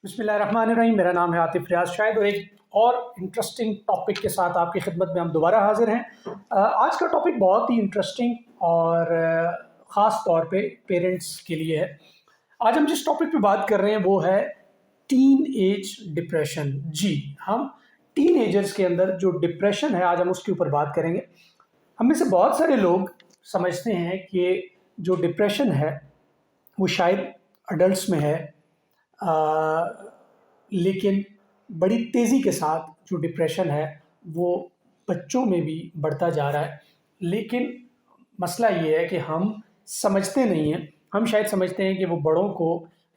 बिस्मिल्लाहिर्रहमानिर्रहीम। मेरा नाम है आतिफ रियाज शायद, और एक और इंटरेस्टिंग टॉपिक के साथ आपकी खिदमत में हम दोबारा हाजिर हैं। आज का टॉपिक बहुत ही इंटरेस्टिंग और ख़ास तौर पे पेरेंट्स के लिए है। आज हम जिस टॉपिक पे बात कर रहे हैं वो है टीन एज डिप्रेशन। जी, हम टीन एजर्स के अंदर जो डिप्रेशन है आज हम उसके ऊपर बात करेंगे। हम में से बहुत सारे लोग समझते हैं कि जो डिप्रेशन है वो शायद अडल्ट्स में है, लेकिन बड़ी तेज़ी के साथ जो डिप्रेशन है वो बच्चों में भी बढ़ता जा रहा है। लेकिन मसला ये है कि हम समझते नहीं हैं। हम शायद समझते हैं कि वो बड़ों को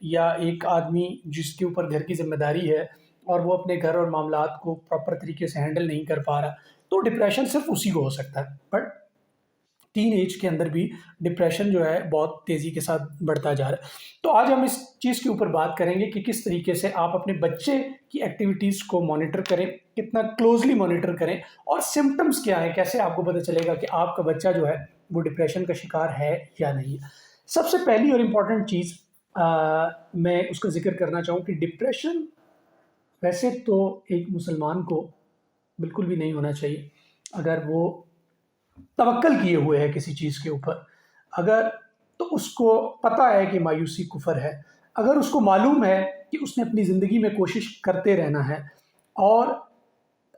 या एक आदमी जिसके ऊपर घर की ज़िम्मेदारी है और वो अपने घर और मामलात को प्रॉपर तरीके से हैंडल नहीं कर पा रहा, तो डिप्रेशन सिर्फ उसी को हो सकता है। बट टीन एज के अंदर भी डिप्रेशन जो है बहुत तेज़ी के साथ बढ़ता जा रहा है। तो आज हम इस चीज़ के ऊपर बात करेंगे कि किस तरीके से आप अपने बच्चे की एक्टिविटीज़ को मॉनिटर करें, कितना क्लोजली मॉनिटर करें, और सिम्टम्स क्या हैं, कैसे आपको पता चलेगा कि आपका बच्चा जो है वो डिप्रेशन का शिकार है या नहीं है। सबसे पहली और इम्पॉर्टेंट चीज़ मैं उसका जिक्र करना चाहूँ कि डिप्रेशन वैसे तो एक मुसलमान को बिल्कुल भी नहीं होना चाहिए। अगर वो तवक्कल किए हुए है किसी चीज़ के ऊपर, अगर तो उसको पता है कि मायूसी कुफर है, अगर उसको मालूम है कि उसने अपनी ज़िंदगी में कोशिश करते रहना है, और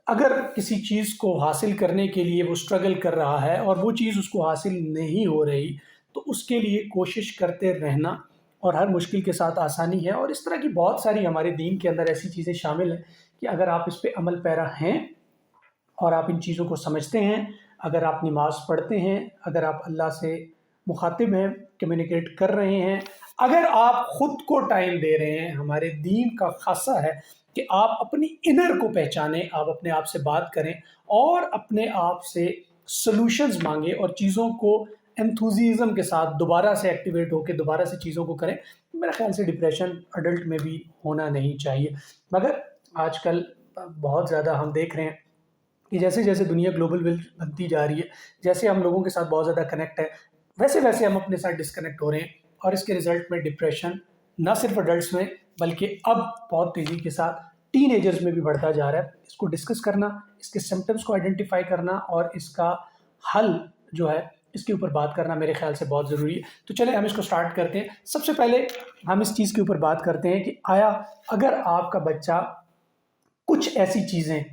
अगर किसी चीज़ को हासिल करने के लिए वो स्ट्रगल कर रहा है और वो चीज़ उसको हासिल नहीं हो रही, तो उसके लिए कोशिश करते रहना और हर मुश्किल के साथ आसानी है। और इस तरह की बहुत सारी हमारे दीन के अंदर ऐसी चीज़ें शामिल हैं कि अगर आप इस पे अमल पैरा हैं और आप इन चीज़ों को समझते हैं, अगर आप नमाज़ पढ़ते हैं, अगर आप अल्लाह से मुखातिब हैं, कम्युनिकेट कर रहे हैं, अगर आप ख़ुद को टाइम दे रहे हैं, हमारे दीन का ख़ासा है कि आप अपनी इनर को पहचानें, आप अपने आप से बात करें और अपने आप से सॉल्यूशंस मांगें और चीज़ों को एंथुसियाज्म के साथ दोबारा से एक्टिवेट होकर दोबारा से चीज़ों को करें। मेरे ख्याल से डिप्रेशन अडल्ट में भी होना नहीं चाहिए। मगर आजकल बहुत ज़्यादा हम देख रहे हैं कि जैसे-जैसे दुनिया ग्लोबल विलेज बनती जा रही है, जैसे हम लोगों के साथ बहुत ज़्यादा कनेक्ट है, वैसे-वैसे हम अपने साथ डिस्कनेक्ट हो रहे हैं, और इसके रिज़ल्ट में डिप्रेशन ना सिर्फ अडल्ट्स में बल्कि अब बहुत तेज़ी के साथ टीनेजर्स में भी बढ़ता जा रहा है। इसको डिस्कस करना, इसके सिम्पटम्स को आइडेंटिफ़ाई करना और इसका हल जो है इसके ऊपर बात करना मेरे ख़्याल से बहुत ज़रूरी है। तो चलें हम इसको स्टार्ट करते हैं। सबसे पहले हम इस चीज़ के ऊपर बात करते हैं कि आया अगर आपका बच्चा कुछ ऐसी चीज़ें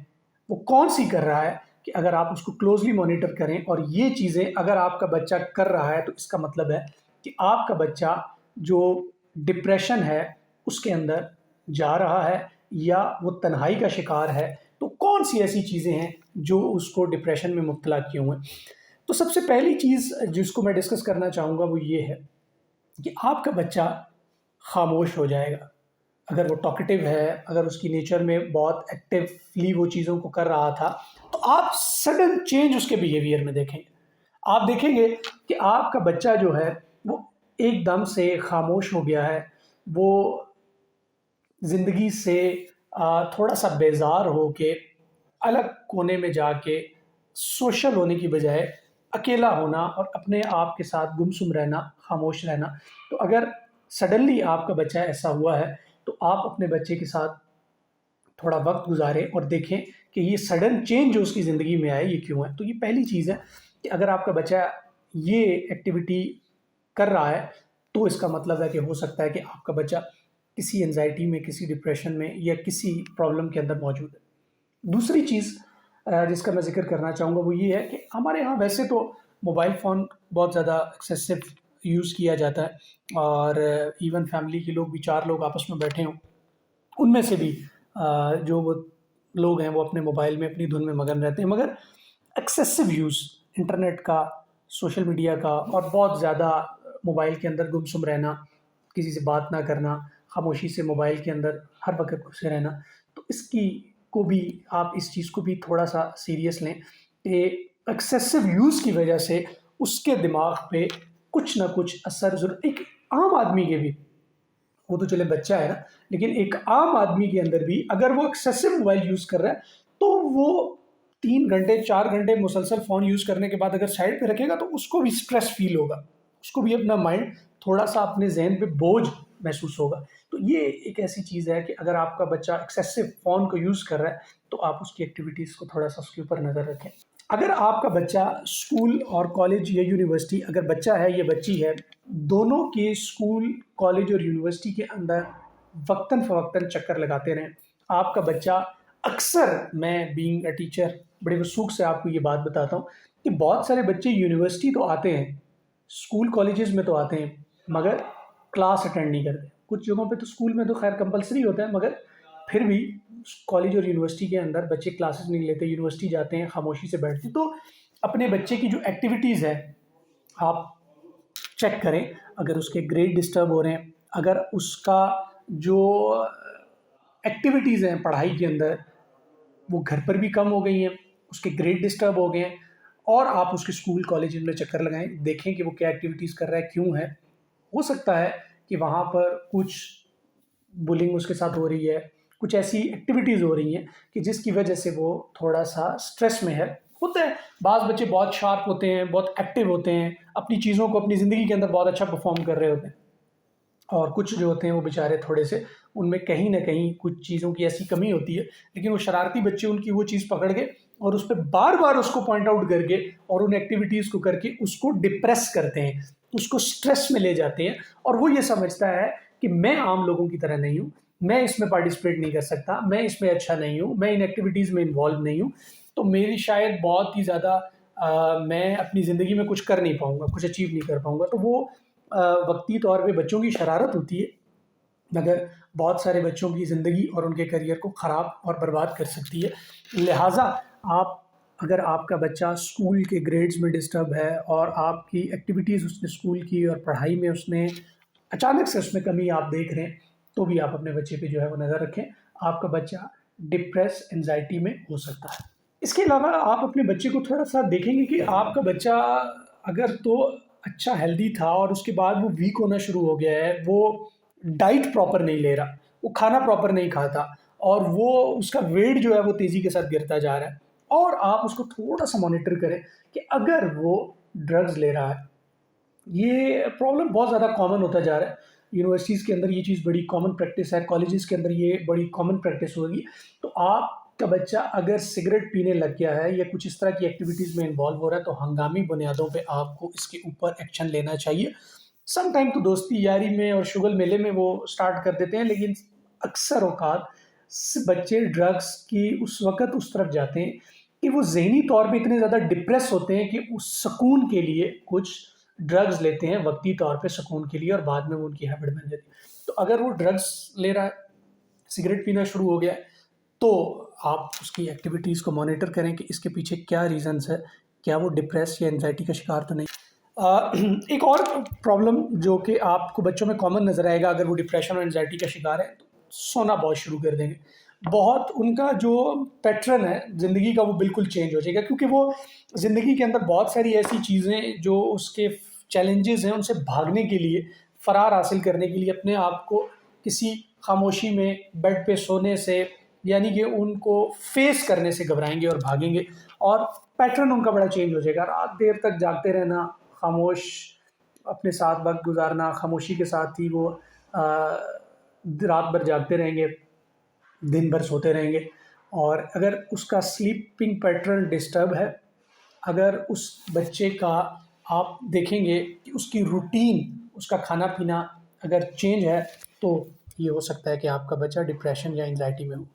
वो कौन-सी कर रहा है कि अगर आप उसको क्लोज़ली मॉनिटर करें और ये चीज़ें अगर आपका बच्चा कर रहा है, तो इसका मतलब है कि आपका बच्चा जो डिप्रेशन है उसके अंदर जा रहा है या वो तन्हाई का शिकार है। तो कौन-सी ऐसी चीज़ें हैं जो उसको डिप्रेशन में मुब्तला किए हुए हैं। तो सबसे पहली चीज़ जिसको मैं डिस्कस करना चाहूँगा वो ये है कि आपका बच्चा खामोश हो जाएगा। अगर वो टॉकेटिव है, अगर उसकी नेचर में बहुत एक्टिवली वो चीज़ों को कर रहा था, तो आप सडन चेंज उसके बिहेवियर में देखेंगे। आप देखेंगे कि आपका बच्चा जो है वो एकदम से खामोश हो गया है। वो ज़िंदगी से थोड़ा-सा बेज़ार होके अलग कोने में जाके सोशल होने की बजाय अकेला होना और अपने आप के साथ गुमसुम रहना, खामोश रहना। तो अगर सडनली आपका बच्चा ऐसा हुआ है, तो आप अपने बच्चे के साथ थोड़ा वक़्त गुज़ारें और देखें कि ये सडन चेंज जो उसकी ज़िंदगी में आया, ये क्यों है। तो ये पहली चीज़ है कि अगर आपका बच्चा ये एक्टिविटी कर रहा है, तो इसका मतलब है कि हो सकता है कि आपका बच्चा किसी एंग्ज़ायटी में, किसी डिप्रेशन में या किसी प्रॉब्लम के अंदर मौजूद है। दूसरी चीज़ जिसका मैं ज़िक्र करना चाहूँगा वो ये है कि हमारे यहाँ वैसे तो मोबाइल फ़ोन बहुत ज़्यादा एक्सेसिव यूज़ किया जाता है, और इवन फैमिली के लोग भी 4 लोग आपस में बैठे हों, उनमें से भी जो वो लोग हैं वो अपने मोबाइल में अपनी धुन में मगन रहते हैं। मगर एक्सेसिव यूज़ इंटरनेट का, सोशल मीडिया का, और बहुत ज़्यादा मोबाइल के अंदर गुमसुम रहना, किसी से बात ना करना, खामोशी से मोबाइल के अंदर हर वक़्त घुसे रहना, तो इसकी को भी आप इस चीज़ को भी थोड़ा-सा सीरियस लें कि एक्सेसिव यूज़ की वजह से उसके दिमाग पे कुछ ना कुछ असर ज़रूर एक आम आदमी के भी, वो तो चले बच्चा है ना, लेकिन एक आम आदमी के अंदर भी अगर वो एक्सेसिव मोबाइल यूज़ कर रहा है, तो वो 3 घंटे, 4 घंटे मुसलसल फ़ोन यूज़ करने के बाद अगर साइड पे रखेगा तो उसको भी स्ट्रेस फ़ील होगा। उसको भी अपना माइंड थोड़ा-सा अपने ज़हन पे बोझ महसूस होगा। तो ये एक ऐसी चीज़ है कि अगर आपका बच्चा एक्सेसिव फ़ोन को यूज़ कर रहा है, तो आप उसकी एक्टिविटीज़ को थोड़ा-सा उसके ऊपर नज़र रखें। अगर आपका बच्चा स्कूल और कॉलेज या यूनिवर्सिटी, अगर बच्चा है या बच्ची है, दोनों के स्कूल, कॉलेज और यूनिवर्सिटी के अंदर वक़्तन-फ़वक़्तन चक्कर लगाते रहें, आपका बच्चा अक्सर, मैं बीइंग अ टीचर बड़े वसूख से आपको ये बात बताता हूँ कि बहुत सारे बच्चे यूनिवर्सिटी तो आते हैं, स्कूल कॉलेजेस में तो आते हैं, मगर क्लास अटेंड नहीं करते। कुछ जगहों पे तो स्कूल में तो खैर कंपल्सरी होता है, मगर फिर भी कॉलेज और यूनिवर्सिटी के अंदर बच्चे क्लासेस नहीं लेते, यूनिवर्सिटी जाते हैं, खामोशी से बैठते हैं। तो अपने बच्चे की जो एक्टिविटीज़ है, आप चेक करें। अगर उसके ग्रेड डिस्टर्ब हो रहे हैं, अगर उसका जो एक्टिविटीज़ हैं पढ़ाई के अंदर, वो घर पर भी कम हो गई हैं, उसके ग्रेड डिस्टर्ब हो गए हैं, और आप उसके स्कूल कॉलेज में चक्कर लगाएं, देखें कि वो क्या एक्टिविटीज़ कर रहा है, क्यों है। हो सकता है कि वहाँ पर कुछ बुलिंग उसके साथ हो रही है, कुछ ऐसी एक्टिविटीज़ हो रही हैं कि जिसकी वजह से वो थोड़ा-सा स्ट्रेस में है। होता है, बाज़ बच्चे बहुत शार्प होते हैं, बहुत एक्टिव होते हैं, अपनी चीज़ों को अपनी ज़िंदगी के अंदर बहुत अच्छा परफ़ॉर्म कर रहे होते हैं, और कुछ जो होते हैं वो बेचारे थोड़े से, उनमें कहीं न कहीं कुछ चीज़ों की ऐसी कमी होती है, लेकिन वो शरारती बच्चे उनकी वो चीज़ पकड़ के और उस पे बार-बार उसको पॉइंट आउट करके और उन एक्टिविटीज़ को करके उसको डिप्रेस करते हैं, उसको स्ट्रेस में ले जाते हैं, और वो ये समझता है कि मैं आम लोगों की तरह नहीं हूँ, मैं इसमें पार्टिसिपेट नहीं कर सकता, मैं इसमें अच्छा नहीं हूँ, मैं इन एक्टिविटीज़ में इन्वॉल्व नहीं हूँ, तो मेरी शायद बहुत ही ज़्यादा मैं अपनी ज़िंदगी में कुछ कर नहीं पाऊँगा, कुछ अचीव नहीं कर पाऊँगा। तो वो वक़्ती तौर पे बच्चों की शरारत होती है, मगर बहुत सारे बच्चों की ज़िंदगी और उनके करियर को ख़राब और बर्बाद कर सकती है। लिहाज़ा आप, अगर आपका बच्चा स्कूल के ग्रेड्स में डिस्टर्ब है और आपकी एक्टिविटीज़ उसने स्कूल की और पढ़ाई में उसने अचानक से उसमें कमी आप देख रहे हैं, तो भी आप अपने बच्चे पे जो है वो नज़र रखें। आपका बच्चा डिप्रेस, एंग्ज़ायटी में हो सकता है। इसके अलावा आप अपने बच्चे को थोड़ा-सा देखेंगे कि आपका बच्चा अगर तो अच्छा हेल्दी था और उसके बाद वो वीक होना शुरू हो गया है, वो डाइट प्रॉपर नहीं ले रहा, वो खाना प्रॉपर नहीं खाता, और वो उसका वेट जो है वो तेज़ी के साथ गिरता जा रहा है, और आप उसको थोड़ा-सा मॉनिटर करें कि अगर वो ड्रग्स ले रहा है, ये प्रॉब्लम बहुत ज़्यादा कॉमन होता जा रहा है। यूनिवर्सिटीज़ के अंदर ये चीज़ बड़ी कॉमन प्रैक्टिस है, कॉलेजेस के अंदर ये बड़ी कॉमन प्रैक्टिस होगी। तो आपका बच्चा अगर सिगरेट पीने लग गया है या कुछ इस तरह की एक्टिविटीज़ में इन्वॉल्व हो रहा है, तो हंगामी बुनियादों पे आपको इसके ऊपर एक्शन लेना चाहिए। सम टाइम तो दोस्ती यारी में और शुगल मेले में वो स्टार्ट कर देते हैं, लेकिन अक्सर औक़ात बच्चे ड्रग्स की उस वक़्त उस तरफ जाते हैं कि वो ज़हनी तौर पे इतने ज़्यादा डिप्रेस होते हैं कि उस सुकून के लिए कुछ ड्रग्स लेते हैं, वक़्ती तौर पे सुकून के लिए, और बाद में वो उनकी हैबिट बन जाती है। तो अगर वो ड्रग्स ले रहा है, सिगरेट पीना शुरू हो गया है, तो आप उसकी एक्टिविटीज़ को मॉनिटर करें कि इसके पीछे क्या रीज़न्स है, क्या वो डिप्रेस या एंग्ज़ायटी का शिकार तो नहीं। एक और प्रॉब्लम जो कि आपको बच्चों में कॉमन नज़र आएगा अगर वो डिप्रेशन और एंग्ज़ायटी का शिकार है, तो सोना बहुत शुरू कर देंगे। बहुत उनका जो पैटर्न है ज़िंदगी का वो बिल्कुल चेंज हो जाएगा, क्योंकि वो ज़िंदगी के अंदर बहुत सारी ऐसी चीज़ें जो उसके चैलेंजेस हैं, उनसे भागने के लिए, फ़रार हासिल करने के लिए अपने आप को किसी खामोशी में बेड पे सोने से, यानी कि उनको फेस करने से घबराएँगे और भागेंगे, और पैटर्न उनका बड़ा चेंज हो जाएगा। रात देर तक जागते रहना, खामोश अपने साथ वक़्त गुज़ारना, खामोशी के साथ ही वो रात भर जागते रहेंगे, दिन भर सोते रहेंगे, और अगर उसका स्लीपिंग पैटर्न डिस्टर्ब है, अगर उस बच्चे का आप देखेंगे कि उसकी रूटीन, उसका खाना-पीना अगर चेंज है, तो ये हो सकता है कि आपका बच्चा डिप्रेशन या एंग्ज़ायटी में हो।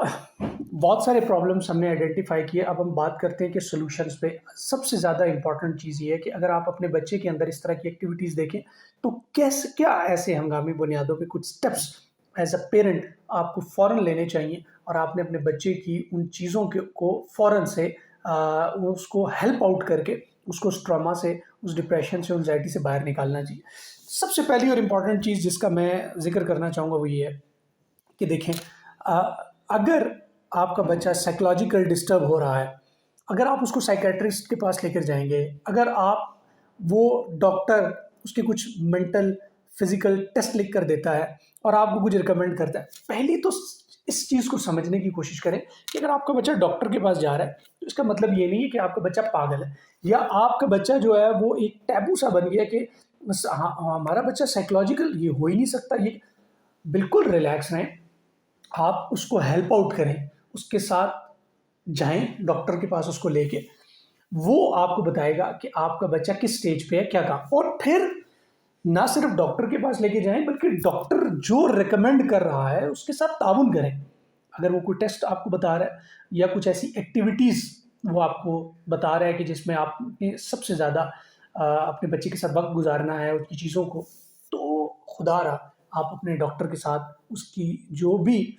बहुत सारे प्रॉब्लम्स हमने आइडेंटिफ़ाई किए, अब हम बात करते हैं कि सॉल्यूशंस पे। सबसे ज़्यादा इम्पॉर्टेंट चीज़ ये है कि अगर आप अपने बच्चे के अंदर इस तरह की एक्टिविटीज़ देखें, तो क्या ऐसे हंगामी बुनियादों पे कुछ स्टेप्स एज़ अ पेरेंट आपको फ़ौरन लेने चाहिए, और आपने अपने बच्चे की उन चीज़ों को फ़ौरन से उसको हेल्प आउट करके उसको उस ट्रॉमा से, उस डिप्रेशन से, एंग्ज़ायटी से बाहर निकालना चाहिए। सबसे पहली और इम्पॉर्टेंट चीज़ जिसका मैं ज़िक्र करना चाहूँगा वो ये है कि देखें, अगर आपका बच्चा साइकोलॉजिकल डिस्टर्ब हो रहा है, अगर आप उसको साइकियाट्रिस्ट के पास लेकर जाएँगे, अगर आप वो डॉक्टर उसके कुछ मेंटल, फिज़िकल टेस्ट लिख कर देता है और आपको कुछ रिकमेंड करता है, पहले तो इस चीज़ को समझने की कोशिश करें कि अगर आपका बच्चा डॉक्टर के पास जा रहा है, तो इसका मतलब ये नहीं है कि आपका बच्चा पागल है, या आपका बच्चा जो है वो एक टैबू सा बन गया कि बस हाँ, हमारा बच्चा साइकोलॉजिकल, ये हो ही नहीं सकता, ये बिल्कुल रिलैक्स रहें, आप उसको हेल्प आउट करें, उसके साथ जाएं डॉक्टर के पास उसको लेके, वो आपको बताएगा कि आपका बच्चा किस स्टेज पे है, क्या काम। और फिर ना सिर्फ डॉक्टर के पास लेके जाएं, बल्कि डॉक्टर जो रिकमेंड कर रहा है उसके साथ ताउन करें। अगर वो कोई टेस्ट आपको बता रहा है या कुछ ऐसी एक्टिविटीज़ वो आपको बता रहा है कि जिसमें आपने सबसे ज़्यादा अपने बच्चे के साथ वक्त गुजारना है उसकी चीज़ों को, तो खुदारा आप अपने डॉक्टर के साथ उसकी जो भी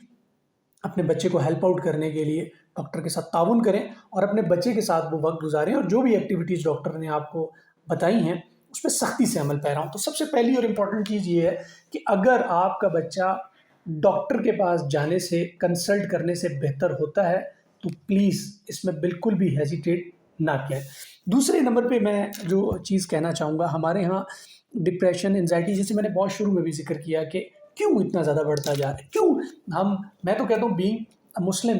अपने बच्चे को हेल्प आउट करने के लिए डॉक्टर के साथ ताउन करें और अपने बच्चे के साथ वो वक्त गुजारें, और जो भी एक्टिविटीज़ डॉक्टर ने आपको बताई हैं उस पर सख्ती से अमल पैरा हूँ। तो सबसे पहली और इम्पॉर्टेंट चीज़ ये है कि अगर आपका बच्चा डॉक्टर के पास जाने से, कंसल्ट करने से बेहतर होता है, तो प्लीज़ इसमें बिल्कुल भी हेजिटेट ना किया। दूसरे नंबर पे मैं जो चीज़ कहना चाहूँगा, हमारे यहाँ डिप्रेशन, एंजाइटी, जैसे मैंने बहुत शुरू में भी जिक्र किया कि क्यों इतना ज़्यादा बढ़ता जा रहा है, क्यों मैं तो कहता हूँ बीइंग मुस्लिम,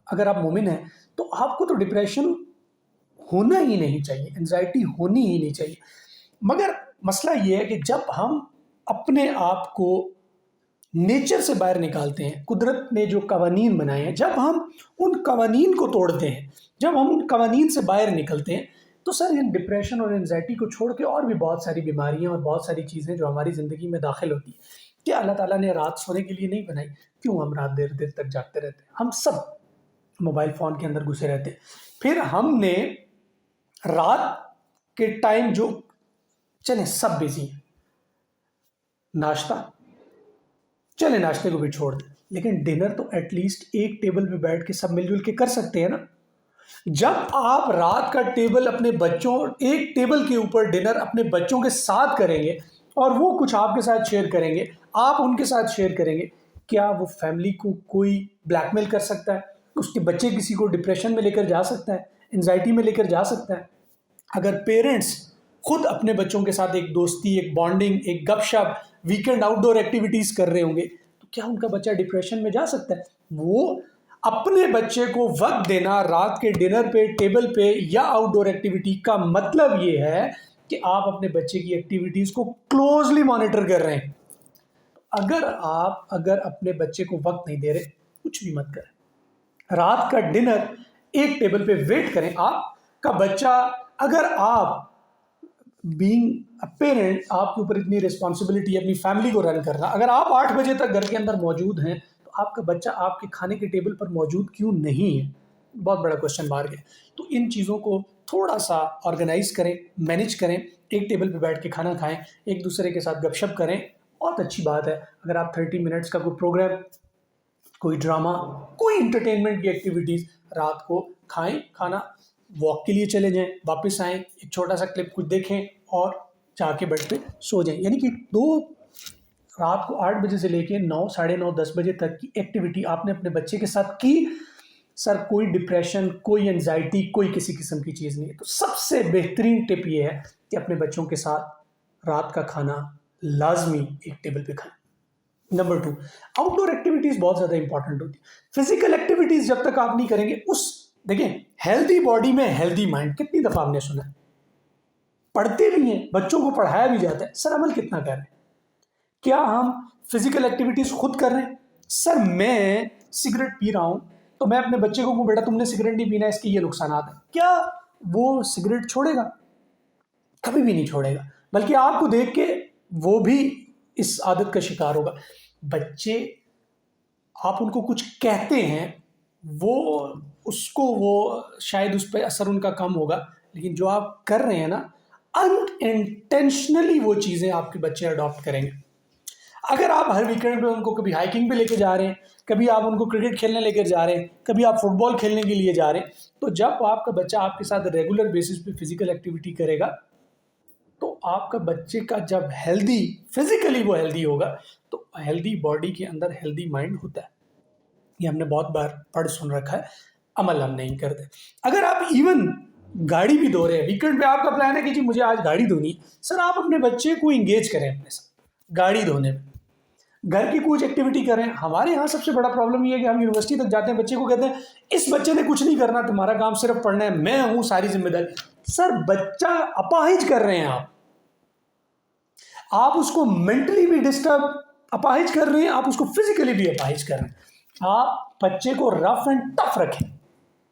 अगर आप मोमिन हैं तो आपको तो डिप्रेशन होना ही नहीं चाहिए, एंजाइटी होनी ही नहीं चाहिए। मगर मसला ये है कि जब हम अपने आप को नेचर से बाहर निकालते हैं, कुदरत ने जो कवानीन बनाए हैं, जब हम उन कवानीन को तोड़ते हैं, जब हम उन कवानीन से बाहर निकलते हैं, तो सर इन डिप्रेशन और एंजाइटी को छोड़ के और भी बहुत सारी बीमारियां और बहुत सारी चीज़ें जो हमारी ज़िंदगी में दाखिल होती हैं। क्या अल्लाह ताला ने रात सोने के लिए नहीं बनाई? क्यों हम रात देर देर तक जागते रहते हैं? हम सब मोबाइल फ़ोन के अंदर घुसे रहते हैं। फिर हमने रात के टाइम जो, चले सब बिजी हैं, नाश्ता, चले नाश्ते को भी छोड़ दें, लेकिन डिनर तो एटलीस्ट एक टेबल पे बैठ के सब मिलजुल के कर सकते हैं ना। जब आप रात का टेबल अपने बच्चों, एक टेबल के ऊपर डिनर अपने बच्चों के साथ करेंगे और वो कुछ आपके साथ शेयर करेंगे, आप उनके साथ शेयर करेंगे, क्या वो फैमिली को कोई ब्लैकमेल कर सकता है? उसके बच्चे किसी को डिप्रेशन में लेकर जा सकता है, एंजाइटी में लेकर जा सकता है? अगर पेरेंट्स खुद अपने बच्चों के साथ एक दोस्ती, एक बॉन्डिंग, एक गपशप, वीकेंड आउटडोर एक्टिविटीज़ कर रहे होंगे, तो क्या उनका बच्चा डिप्रेशन में जा सकता है? वो अपने बच्चे को वक्त देना रात के डिनर पे, टेबल पे या आउटडोर एक्टिविटी का मतलब ये है कि आप अपने बच्चे की एक्टिविटीज़ को क्लोजली मॉनिटर कर रहे हैं। अगर अपने बच्चे को वक्त नहीं दे रहे, कुछ भी मत करें। रात का डिनर एक टेबल पे वेट करें। आपका बच्चा, अगर आप बीइंग अ पेरेंट, आपके ऊपर इतनी रिस्पॉन्सिबिलिटी है अपनी फैमिली को रन करना, अगर आप 8 बजे तक घर के अंदर मौजूद हैं, तो आपका बच्चा आपके खाने के टेबल पर मौजूद क्यों नहीं है? बहुत बड़ा क्वेश्चन मार्क है। तो इन चीज़ों को थोड़ा सा ऑर्गेनाइज करें, मैनेज करें, एक टेबल पे बैठ के खाना खाएं, एक दूसरे के साथ गपशप करें। बहुत अच्छी बात है अगर आप 30 मिनट्स का कोई प्रोग्राम, कोई ड्रामा, कोई इंटरटेनमेंट की एक्टिविटीज़ रात को खाएं, खाना, वॉक के लिए चले जाएं, वापस आएं, एक छोटा सा क्लिप कुछ देखें और जाके बेड पे सो जाएं। यानी कि रात को 8 बजे से लेके 9, साढ़े 9, 10 बजे तक की एक्टिविटी आपने अपने बच्चे के साथ की, सर कोई डिप्रेशन, कोई एंजाइटी, कोई किसी किस्म की चीज़ नहीं है। तो सबसे बेहतरीन टिप ये है कि अपने बच्चों के साथ रात का खाना लाजमी एक टेबल पे खाएं। नंबर 2, आउटडोर एक्टिविटीज़ बहुत ज़्यादा इंपॉर्टेंट होती है। फिजिकल एक्टिविटीज़ जब तक आप नहीं करेंगे, देखिए हेल्दी बॉडी में हेल्दी माइंड, कितनी दफ़ा आपने सुना है, पढ़ते भी हैं, बच्चों को पढ़ाया भी जाता है, सर अमल कितना कर रहे हैं? क्या हम फिजिकल एक्टिविटीज़ खुद कर रहे हैं? सर मैं सिगरेट पी रहा हूँ तो मैं अपने बच्चे को कहूँ बेटा तुमने सिगरेट नहीं पीना, इसके ये नुकसान है, क्या वो सिगरेट छोड़ेगा? कभी भी नहीं छोड़ेगा, बल्कि आपको देख के वो भी इस आदत का शिकार होगा। बच्चे, आप उनको कुछ कहते हैं, वो शायद उस पर असर उनका कम होगा, लेकिन जो आप कर रहे हैं ना, अनइंटेंशनली वो चीज़ें आपके बच्चे अडॉप्ट करेंगे। अगर आप हर वीकेंड पे उनको कभी हाइकिंग पे लेके जा रहे हैं, कभी आप उनको क्रिकेट खेलने लेकर जा रहे हैं, कभी आप फुटबॉल खेलने के लिए जा रहे हैं, तो जब आपका बच्चा आपके साथ रेगुलर बेसिस पे फिजिकल एक्टिविटी करेगा, तो आपका बच्चे का जब हेल्दी, फिजिकली वो हेल्दी होगा, तो हेल्दी बॉडी के अंदर हेल्दी माइंड होता है। ये हमने बहुत बार पढ़ सुन रखा है, अमल हम नहीं करते। अगर आप इवन गाड़ी भी धो रहे हैं, वीकेंड पे आपका प्लान है कि जी मुझे आज गाड़ी धोनी, सर आप अपने बच्चे को इंगेज करें अपने साथ गाड़ी धोने में, घर की कुछ एक्टिविटी करें। हमारे यहाँ सबसे बड़ा प्रॉब्लम ये है कि हम यूनिवर्सिटी तक जाते हैं, बच्चे को कहते हैं इस बच्चे ने कुछ नहीं करना, तुम्हारा काम सिर्फ पढ़ना है, मैं हूँ सारी जिम्मेदारी। सर बच्चा अपाहिज कर रहे हैं आप उसको मेंटली भी डिस्टर्ब अपाहिज कर रहे हैं, आप उसको फिजिकली भी अपाहिज कर रहे हैं। आप बच्चे को रफ एंड टफ रखें,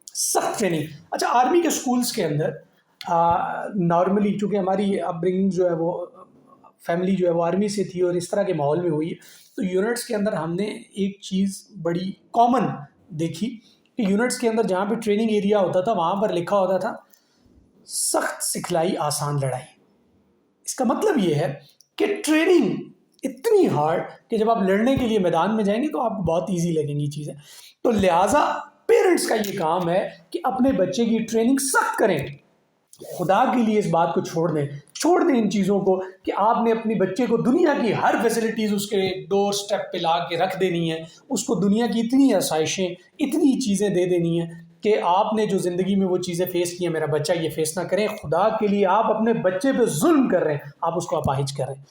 सख्त ट्रेनिंग। अच्छा, आर्मी के स्कूल्स के अंदर नॉर्मली चूँकि हमारी अपब्रिंगिंग जो है वो फैमिली जो है वो आर्मी से थी और इस तरह के माहौल में हुई है, तो यूनिट्स के अंदर हमने एक चीज़ बड़ी कॉमन देखी कि यूनिट्स के अंदर जहाँ पे ट्रेनिंग एरिया होता था वहाँ पर लिखा होता था सख्त सिखलाई आसान लड़ाई। इसका मतलब ये है कि ट्रेनिंग इतनी हार्ड कि जब आप लड़ने के लिए मैदान में जाएंगे तो आपको बहुत इजी लगेंगी चीज़ें। तो लिहाजा पेरेंट्स का ये काम है कि अपने बच्चे की ट्रेनिंग सख्त करें। खुदा के लिए इस बात को छोड़ दें इन चीज़ों को कि आपने अपने बच्चे को दुनिया की हर फैसिलिटीज़ उसके डोर स्टेप पे ला के रख देनी है, उसको दुनिया की इतनी आसाइशें, इतनी चीज़ें दे देनी है कि आपने जो ज़िंदगी में वो चीज़ें फ़ेस की हैं मेरा बच्चा ये फ़ेस ना करें। खुदा के लिए आप अपने बच्चे पे जुल्म कर रहे हैं, आप उसको अपाहिज कर रहे हैं।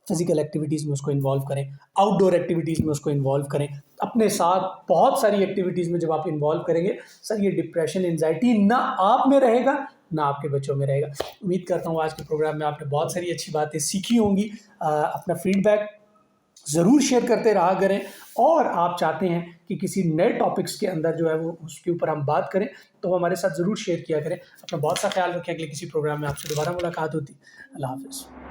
फिज़िकल एक्टिविटीज़ में उसको इन्वॉल्व करें, आउटडोर एक्टिविटीज़ में उसको इन्वॉल्व करें, अपने साथ बहुत सारी एक्टिविटीज़ में जब आप इन्वॉल्व करेंगे, सर ये डिप्रेशन एंजाइटी ना आप में रहेगा ना आपके बच्चों में रहेगा। उम्मीद करता हूँ आज के प्रोग्राम में आपने बहुत सारी अच्छी बातें सीखी होंगी। अपना फीडबैक ज़रूर शेयर करते रहा करें, और आप चाहते हैं कि किसी नए टॉपिक्स के अंदर जो है वो उसके ऊपर हम बात करें तो हमारे साथ ज़रूर शेयर किया करें। अपना बहुत सा ख्याल रखें। अगले किसी प्रोग्राम में आपसे दोबारा मुलाकात होती। अल्लाह हाफ़िज़।